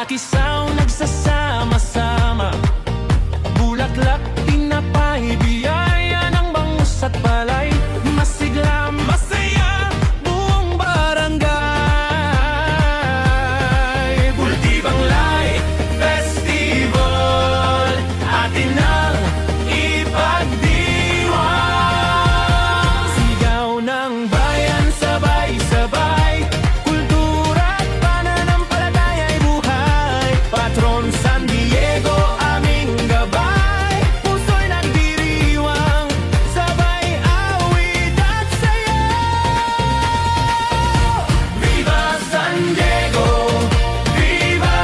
Bawat isaw nagsasama-sama, bulaklak, tinapay, biyaya ng bangus at palay. Masigla, masaya, buong barangay. Bultibanglay Festival, atin ang ipagdiwang. Sigaw ng bayan, sabay-sabay, kultura at pananampalataya'y buhay. Patron San Diego, aming gabay, puso'y nagdiriwang, sabay awit at sayaw. Viva San Diego, viva!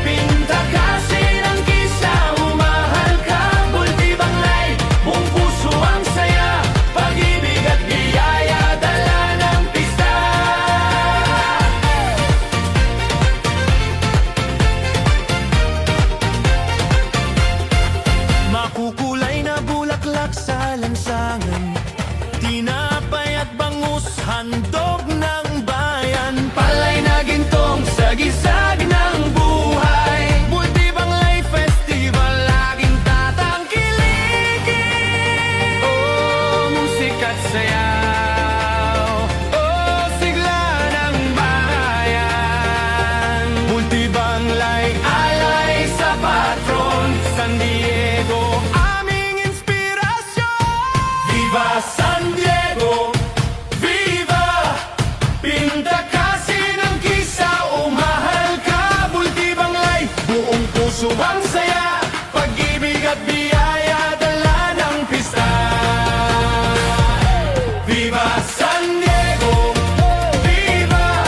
Pinta kasi ng kisa, umahal ka. Bultibanglay, buong puso ang saya, pag-ibig at biyaya, dala ng pista. Makukulay na bulaklak sa lansangan, tinapay at bangus, handog ng bayan. Palay na gintong, sagisag ng buhay. Bultibanglay Festival, laging tatangkilikin. Oh, musika at sayaw, oh, sigla ng bayan. Bultibanglay, alay sa patron San Diego, aming inspirasyon. Viva San Diego, viva! Pinta kasi ng kisa, umahal ka. Bultibanglay, buong puso ang saya, pag-ibig at biyaya, dala ng pista. Viva San Diego, viva!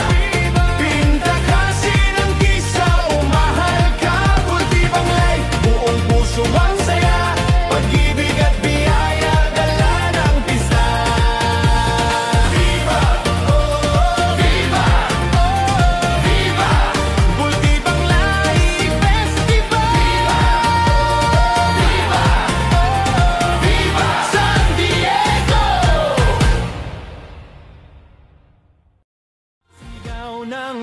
Pinta kasi ng kisa, umahal ka. Bultibanglay, buong puso ang saya, pag-ibig at biyaya, dala ng pista. Viva! Viva! Viva! Bultibanglay Festival! Viva! Viva! San Diego! Sigaw ng